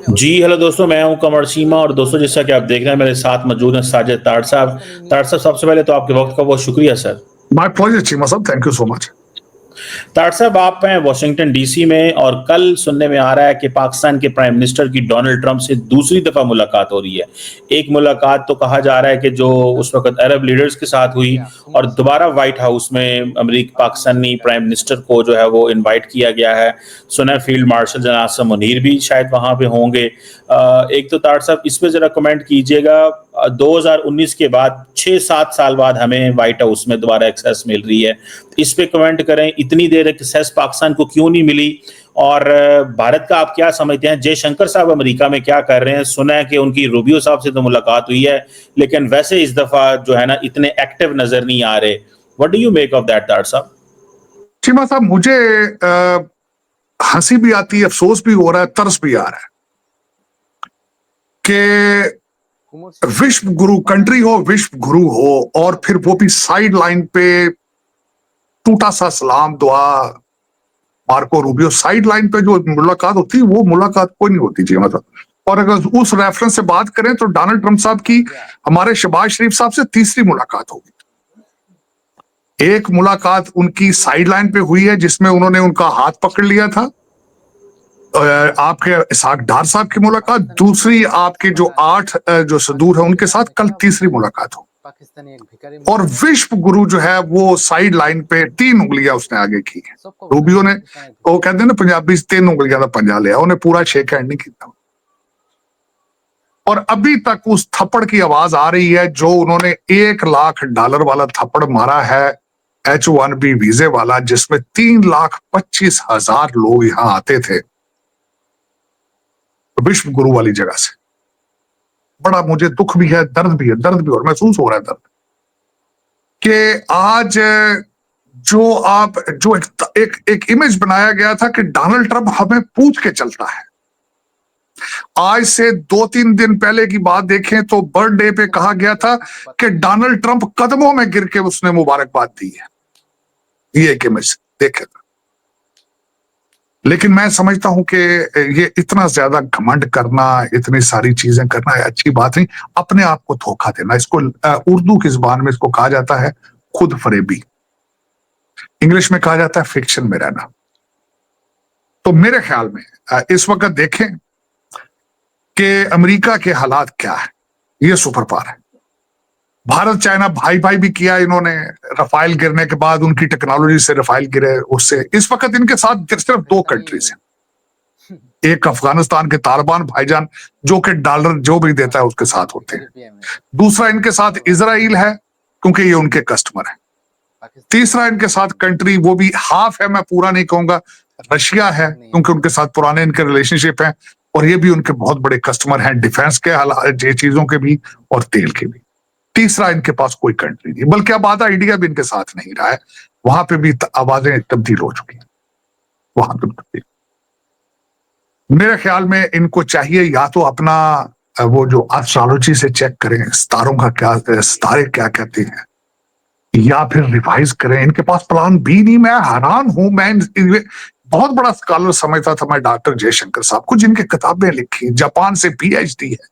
जी, hello दोस्तों, मैं हूँ कमर सीमा और दोस्तों जैसा कि आप देख रहे हैं मेरे साथ मौजूद हैं साजिद ताड़ साहब। ताड़ साहब सबसे पहले तो आपके वक़्त का बहुत शुक्रिया sir. My pleasure, Chima sir. Thank you so much. ताड़ साहब आप हैं वाशिंगटन डीसी में और कल सुनने में आ रहा है कि पाकिस्तान के प्राइम मिनिस्टर की डोनाल्ड ट्रंप से दूसरी दफ़ा मुलाकात हो रही है। एक मुलाकात तो कहा जा रहा है कि जो उस वक़्त अरब लीडर्स के साथ हुई और दोबारा व्हाइट हाउस में पाकिस्तानी प्राइम मिनिस्टर को जो है वो इनवाइट किया गया है। सुना है फील्ड मार्शल जनाब आसिम मुनीर भी शायद वहाँ पे होंगे। एक तो ताड़ साहब इस पे ज़रा कमेंट कीजिएगा। 2019 के बाद 6-7 साल बाद हमें व्हाइट हाउस में दोबारा एक्सेस मिल रही है। इस पे कमेंट करें, इतनी देर एक्सेस पाकिस्तान को क्यों नहीं मिली और भारत का आप क्या समझते हैं? जयशंकर साहब अमेरिका में क्या कर रहे हैं? सुना है कि उनकी रूबियो साहब से तो मुलाकात हुई है, लेकिन वैसे इस दफा जो है ना इतने एक्टिव नजर नहीं आ रहे। What do you make of that ताड़ साहब? चीमा साहब, मुझे हंसी भी आती है, अफसोस भी हो रहा है, तरस भी आ रहा है कि विश्व गुरु कंट्री हो, विश्व गुरु हो और फिर वो भी साइड लाइन पे टूटा सा सलाम दुआ मार्को रूबियो। साइड लाइन पे जो मुलाकात होती है वो मुलाकात कोई नहीं होती चीमा साहब। और अगर उस रेफरेंस से बात करें तो डोनाल्ड ट्रंप साहब की हमारे शहबाज शरीफ साहब से तीसरी मुलाकात होगी। एक मुलाकात उनकी साइड लाइन पे हुई है जिसमें उन्होंने उनका हाथ पकड़ लिया था, आपके इसाक डार साहब की मुलाकात। दूसरी आपके जो 8 जो सदूर है उनके साथ कल तीसरी मुलाकात हो। और विश्व गुरु जो है वो साइड लाइन पे 3 उंगलियां उसने आगे की है। रूबियो ने, वो कहते हैं ना पंजाबी 3 उंगलियां का पंजा लिया, उन्हें पूरा शेक हैंड नहीं किया। और अभी तक उस थप्पड़ की आवाज आ रही है जो उन्होंने $1 लाख वाला थप्पड़ मारा है H1B वीजे वाला, जिसमें 3,25,000 लोग यहां आते थे विश्व गुरु वाली जगह से। बड़ा मुझे दुख भी है, दर्द भी है, दर्द भी और महसूस हो रहा है दर्द कि आज जो एक इमेज बनाया गया था कि डोनाल्ड ट्रंप हमें पूछ के चलता है। आज से 2-3 दिन पहले की बात देखें तो बर्थडे पे कहा गया था कि डोनाल्ड ट्रंप कदमों में गिर के उसने मुबारकबाद दी है। ये एक इमेज देखे था। लेकिन मैं समझता हूं कि ये इतना ज्यादा घमंड करना, इतनी सारी चीजें करना है अच्छी बात नहीं। अपने आप को धोखा देना, इसको उर्दू की जुबान में इसको कहा जाता है खुद फरेबी, इंग्लिश में कहा जाता है फिक्शन में रहना। तो मेरे ख्याल में इस वक्त देखें कि अमेरिका के हालात क्या है। ये सुपर पावर है। भारत चाइना भाई भाई भी किया इन्होंने। रफाइल गिरने के बाद उनकी टेक्नोलॉजी से रफाइल गिरे, उससे इस वक्त इनके साथ सिर्फ 2 कंट्रीज हैं। एक अफगानिस्तान के तालिबान भाईजान जो कि डॉलर जो भी देता है उसके साथ होते हैं। दूसरा इनके साथ इजराइल है क्योंकि ये उनके कस्टमर है। तीसरा इनके साथ कंट्री, वो भी हाफ है, मैं पूरा नहीं कहूंगा, रशिया है क्योंकि उनके साथ पुराने इनके रिलेशनशिप है और ये भी उनके बहुत बड़े कस्टमर हैं, डिफेंस के चीजों के भी और तेल के भी। तीसरा इनके पास कोई कंट्री नहीं, बल्कि अब आधा इंडिया भी इनके साथ नहीं रहा है। वहां पे भी आवाजें तब्दील हो चुकी हैं। वहां पे तब्दील, मेरे ख्याल में इनको चाहिए या तो अपना वो जो एस्ट्रोलॉजी से चेक करें सितारों का क्या, सितारे क्या कहते हैं, या फिर रिवाइज करें। इनके पास प्लान बी नहीं। मैं हैरान हूं, मैं बहुत बड़ा स्कॉलर समझता था मैं डॉक्टर जयशंकर साहब को, जिनकी किताबें लिखी, जापान से PhD है,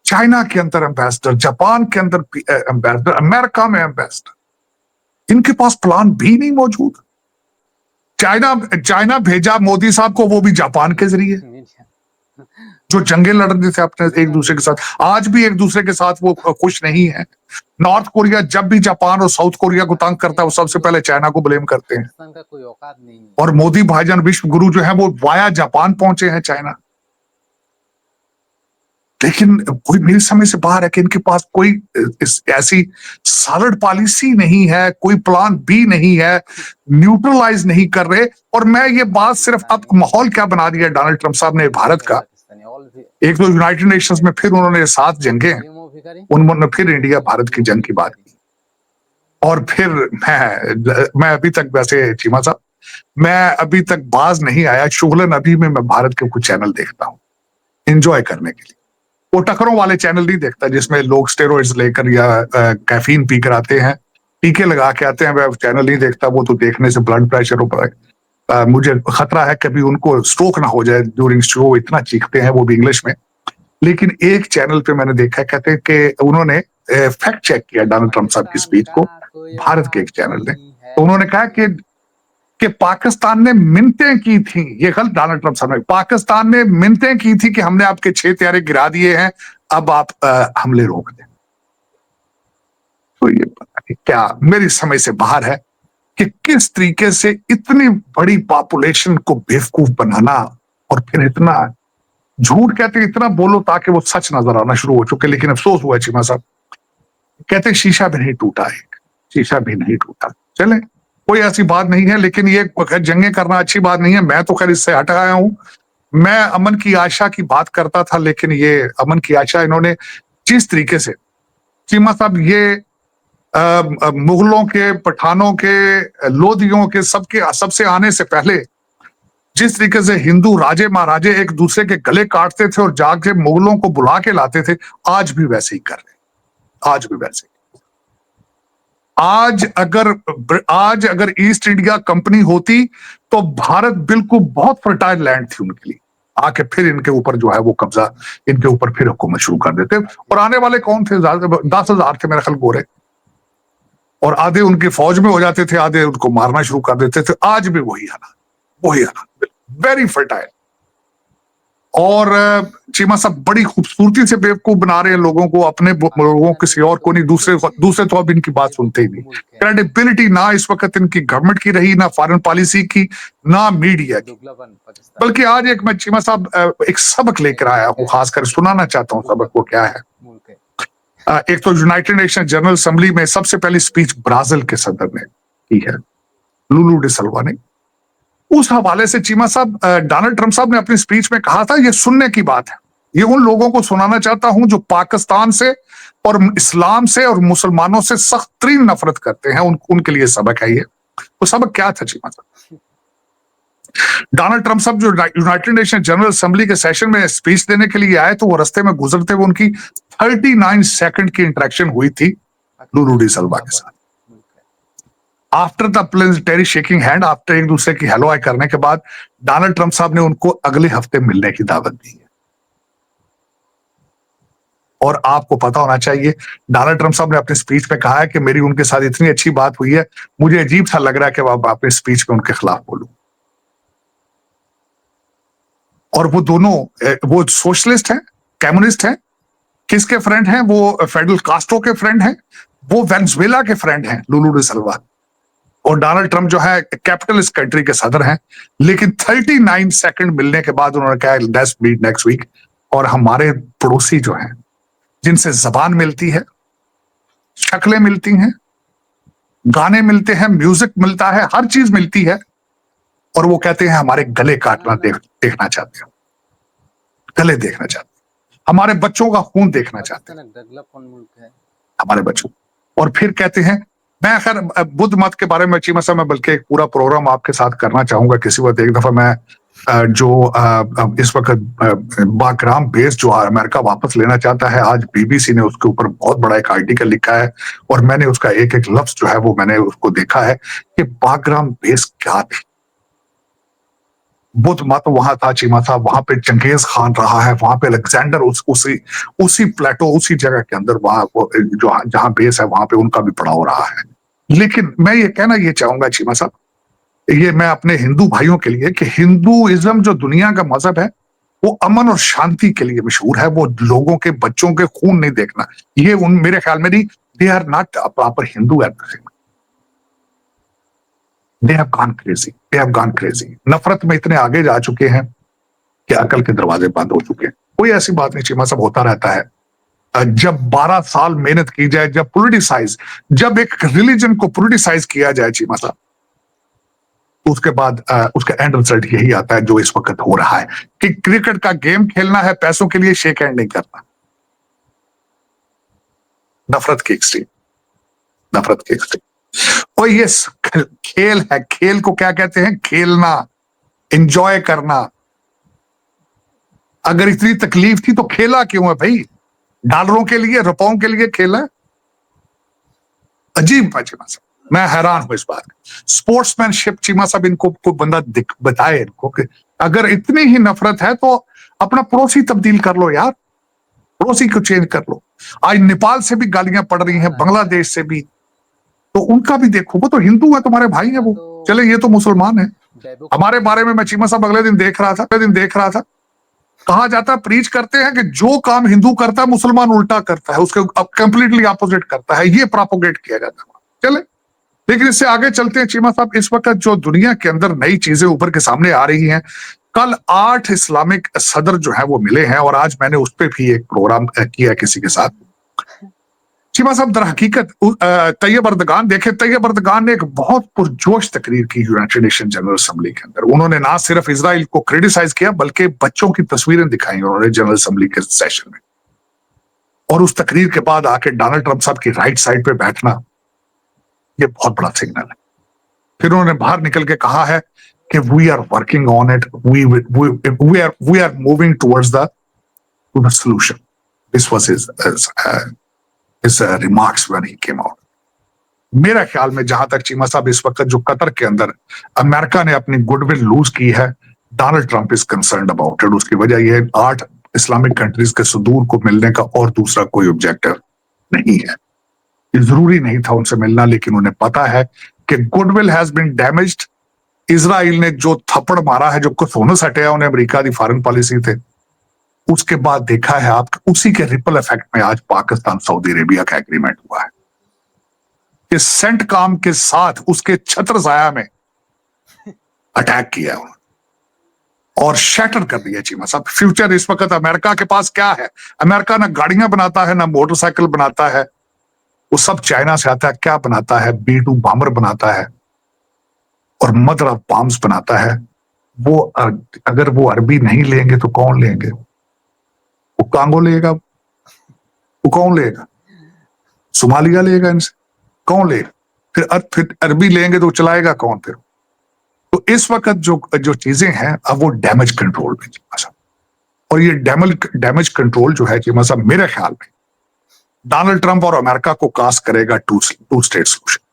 चाइना के अंदर एम्बेसडर, जापान के अंदर एम्बेसडर, अमेरिका में एम्बेसडर। इनके पास प्लान भी नहीं मौजूद। चाइना भेजा मोदी साहब को, वो भी जापान के जरिए, जो जंगे लड़ रहे थे अपने एक दूसरे के साथ। आज भी एक दूसरे के साथ वो खुश नहीं है। नॉर्थ कोरिया जब भी जापान और साउथ कोरिया को तंग करता है वो सबसे पहले चाइना को ब्लेम करते हैं। और मोदी भाईजान विश्व गुरु जो है वो वाया जापान पहुंचे हैं चाइना। लेकिन कोई मेरी समझ से बाहर है कि इनके पास कोई ऐसी सॉलिड पॉलिसी नहीं है, कोई प्लान बी नहीं है, न्यूट्रलाइज नहीं कर रहे। और मैं ये बात सिर्फ अब माहौल क्या बना दिया डोनाल्ड ट्रंप साहब ने भारत का। एक तो यूनाइटेड नेशंस में फिर उन्होंने 7 जंगे, उन्होंने फिर इंडिया भारत की जंग की बात की। और फिर मैं अभी तक, वैसे चीमा साहब, मैं अभी तक बाज नहीं आया शुगलन अभी में मैं भारत के कुछ चैनल देखता हूँ एंजॉय करने के लिए। वो टकरों वाले चैनल नहीं देखता जिसमें लोग स्टेरॉइड्स लेकर या कैफीन पी कर आते हैं, टीके लगा के आते हैं। वह चैनल नहीं देखता, वो तो देखने से ब्लड प्रेशर ऊपर है। मुझे खतरा है कभी उनको स्ट्रोक ना हो जाए ड्यूरिंग शो, इतना चीखते हैं वो भी इंग्लिश में। लेकिन एक चैनल पे मैंने देखा है, कहते हैं कि उन्होंने फैक्ट चेक किया डोनाल्ड ट्रंप साहब की स्पीच को, भारत के एक चैनल ने। तो उन्होंने कहा कि पाकिस्तान ने मिन्नतें की थी, ये गलत डोनाल्ड ट्रंप साहब ने, पाकिस्तान ने मिन्नतें की थी कि हमने आपके 6 त्यारे गिरा दिए हैं, अब आप हमले रोक दें। तो ये पता नहीं क्या मेरी समझ से बाहर है कि किस तरीके से इतनी बड़ी पॉपुलेशन को बेवकूफ बनाना, और फिर इतना झूठ कहते इतना बोलो ताकि वो सच नजर आना शुरू हो चुके। लेकिन अफसोस हुआ चीमा साहब, कहते शीशा भी नहीं टूटा, एक शीशा भी नहीं टूटा। चले, कोई ऐसी बात नहीं है, लेकिन ये जंगें करना अच्छी बात नहीं है। मैं तो खैर इससे हट आया हूं। मैं अमन की आशा की बात करता था, लेकिन ये अमन की आशा इन्होंने जिस तरीके से, चीमा साहब, ये मुगलों के, पठानों के, लोधियों के, सबसे आने से पहले जिस तरीके से हिंदू राजे महाराजे एक दूसरे के गले काटते थे और जाके मुगलों को बुला के लाते थे, आज भी वैसे ही कर रहे, आज भी वैसे। आज अगर ईस्ट इंडिया कंपनी होती तो भारत बिल्कुल बहुत फर्टाइल लैंड थी उनके लिए, आके फिर इनके ऊपर जो है वो कब्जा, इनके ऊपर फिर हुकूमत शुरू कर देते। और आने वाले कौन थे? 10,000 थे मेरे ख्याल गोरे, और आधे उनकी फौज में हो जाते थे, आधे उनको मारना शुरू कर देते थे। आज भी वही हालात, वही हालात, वेरी फर्टाइल। और चीमा साहब बड़ी खूबसूरती से बेवकूफ बना रहे हैं लोगों को, अपने लोगों, किसी और को नहीं, दूसरे तो अब इनकी बात सुनते ही नहीं। क्रेडिबिलिटी ना इस वक्त इनकी गवर्नमेंट की रही, ना फॉरेन पॉलिसी की, ना मीडिया की। बल्कि आज एक मैं चीमा साहब एक सबक लेकर आया हूँ, खासकर सुनाना चाहता हूँ सबक। वो क्या है? एक तो यूनाइटेड नेशन जनरल असेंबली में सबसे पहली स्पीच ब्राजील के सदर ने की है, लुलू डी सिल्वा ने। उस हवाले से चीमा साहब, डोनाल्ड ट्रंप साहब ने अपनी स्पीच में कहा था, ये सुनने की बात है, ये उन लोगों को सुनाना चाहता हूं जो पाकिस्तान से और इस्लाम से और मुसलमानों से सख्त तरीन नफरत करते हैं, उनके लिए सबक है ये। वो सबक क्या था चीमा साहब? डोनाल्ड ट्रंप साहब जो यूनाइटेड नेशन जनरल असेंबली के सेशन में स्पीच देने के लिए आए, तो वो रास्ते में गुजरते हुए उनकी 39 सेकंड की इंटरेक्शन हुई थी लुलू डी सिल्वा के साथ। After the planetary shaking hand, after एक दूसरे की हेलो हाय करने के बाद, डोनाल्ड ट्रंप साहब ने उनको अगले हफ्ते मिलने की दावत दी है। और आपको पता होना चाहिए, डोनाल्ड ट्रंप साहब ने अपनी स्पीच में कहा है कि मेरी उनके साथ इतनी अच्छी बात हुई है, मुझे अजीब सा लग रहा है कि मैं अपनी स्पीच में उनके खिलाफ बोलूं। और वो दोनों, वो सोशलिस्ट हैं, कम्युनिस्ट हैं, किसके फ्रेंड हैं? वो फेडरल कास्ट्रो के फ्रेंड हैं, वो वेनेजुएला के फ्रेंड हैं लुलू डी सिल्वा। और डोनाल्ड ट्रंप जो है कैपिटलिस्ट कंट्री के सदर हैं। लेकिन 39 सेकंड मिलने के बाद उन्होंने कहा लेट्स मीट नेक्स्ट वीक। और हमारे पड़ोसी जो हैं, जिनसे जबान मिलती है, शक्लें मिलती हैं, गाने मिलते हैं, म्यूजिक मिलता है, हर चीज मिलती है, और वो कहते हैं हमारे गले काटना देखना चाहते हैं, गले देखना चाहते हैं, हमारे बच्चों का खून देखना चाहते हैं, हमारे बच्चों। और फिर कहते हैं, मैं खैर बुद्ध मत के बारे में चीमा साहब मैं बल्कि एक पूरा प्रोग्राम आपके साथ करना चाहूंगा किसी वक्त। एक दफा मैं जो इस वक्त बाग्राम बेस जो अमेरिका वापस लेना चाहता है, आज बीबीसी ने उसके ऊपर बहुत बड़ा एक आर्टिकल लिखा है, और मैंने उसका एक एक लफ्ज जो है वो मैंने उसको देखा है कि बाग्राम बेस क्या थी। बुद्ध मत वहां था चीमा साहब, वहां पे चंगेज खान रहा है, वहां पे अलेक्जेंडर उसी प्लेटो, उसी जगह के अंदर वहां जो जहां बेस है वहां पे उनका भी पड़ाव रहा है। लेकिन मैं ये कहना ये चाहूंगा चीमा साहब, ये मैं अपने हिंदू भाइयों के लिए, कि हिंदुइज्म जो दुनिया का मजहब है वो अमन और शांति के लिए मशहूर है। वो लोगों के बच्चों के खून नहीं देखना, ये उन मेरे ख्याल में नहीं, they are not a proper Hindu at They have gone crazy. They have gone crazy. नफरत में इतने आगे जा चुके हैं कि अकल के दरवाजे बंद हो चुके हैं। कोई ऐसी बात नहीं चीमा साहब, होता रहता है। जब 12 साल मेहनत की जाए, जब एक रिलीजन को पोलिटिसाइज किया जाए चीमा साहब, तो उसके बाद उसका एंड रिजल्ट यही आता है जो इस वक्त हो रहा है कि क्रिकेट का गेम खेलना है, पैसों के लिए शेक हैंड नहीं करना। नफरत की एक्सट्रीम, नफरत की एक्सट्रीम। और ये खेल है, खेल को क्या कहते हैं? खेलना, एंजॉय करना। अगर इतनी तकलीफ थी तो खेला क्यों है भाई? डॉलरों के लिए, रुपयों के लिए खेला? अजीब बात है। मैं हैरान हूं इस बात में। स्पोर्ट्समैनशिप, चीमा साहब, इनको कोई बंदा बताए इनको कि अगर इतनी ही नफरत है तो अपना पड़ोसी तब्दील कर लो यार, पड़ोसी को चेंज कर लो। आज नेपाल से भी गालियां पड़ रही हैं, बांग्लादेश से भी, तो उनका भी देखो। वो तो हिंदू है, तुम्हारे भाई है वो, चले ये तो मुसलमान है। हमारे बारे में मैं चीमा साहब अगले दिन देख रहा था, कहा जाता है, प्रीच करते हैं कि जो काम हिंदू करता है मुसलमान उल्टा करता है, उसके कंप्लीटली ऑपोजिट करता है, ये प्रोपोगेट किया जाता है। चले, लेकिन इससे आगे चलते हैं चीमा साहब। इस वक्त जो दुनिया के अंदर नई चीजें उभर के सामने आ रही हैं, कल 8 इस्लामिक सदर जो है वो मिले हैं, और आज मैंने उस पर भी एक प्रोग्राम किया किसी के साथ। चीमा साहब, दर हकीकत तैयब अर्दगान, देखे, तैयब अर्दगान ने एक बहुत पुरजोश तकरीर की यूनाइटेड नेशन जनरल असेंबली के अंदर। उन्होंने ना सिर्फ इजराइल को क्रिटिसाइज किया, बल्कि बच्चों की तस्वीरें दिखाई उन्होंने जनरल असेंबली के सेशन में। और उस तकरीर के बाद आके डोनाल्ड ट्रंप साहब की राइट साइड पे बैठना, ये बहुत बड़ा सिग्नल है। फिर उन्होंने बाहर निकल के कहा है कि we are working on it, we are moving towards the solution. This was his remarks when he came out. मेरा ख्याल में, जहां तक चीमा साहब, इस वक्त जो कतर के अंदर अमेरिका ने अपनी गुडविल लूज की है, Donald Trump is concerned about it. उसकी वजह यह है 8 इस्लामिक कंट्रीज के सुदूर को मिलने का और दूसरा कोई ऑब्जेक्टिव नहीं है। ये जरूरी नहीं था उनसे मिलना, लेकिन उन्हें पता है कि goodwill has been damaged. Israel ने जो थप्पड़ मारा है, जो कुछ हटाया उन्हें अमेरिका की फॉरेन पॉलिसी थे, उसके बाद देखा है आप, उसी के रिपल इफेक्ट में आज पाकिस्तान सऊदी अरेबिया का एग्रीमेंट हुआ है कि सेंटकॉम के साथ उसके छत्र साया में अटैक किया उन्होंने और शैटर कर दिया। चीमा साहब, फ्यूचर इस वक्त अमेरिका के पास क्या है? अमेरिका ना गाड़ियां बनाता है, ना मोटरसाइकिल बनाता है, वो सब चाइना से आता है। क्या बनाता है? B-2 बॉम्बर बनाता है और मदर ऑफ बॉम्ब्स बनाता है। वो अगर वो अरबी नहीं लेंगे तो कौन लेंगे? वो कांगो लेगा, वो कौन लेगा? सोमालिया लेगा, इनसे कौन लेगा? फिर अरबी लेंगे तो चलाएगा कौन फिर? तो इस वक्त जो चीजें हैं, अब वो डैमेज कंट्रोल में चीमा साहब, और ये डैमेज कंट्रोल जो है चीमा साहब, मेरे ख्याल में डोनाल्ड ट्रंप और अमेरिका को कास्ट करेगा टू स्टेट सॉल्यूशन।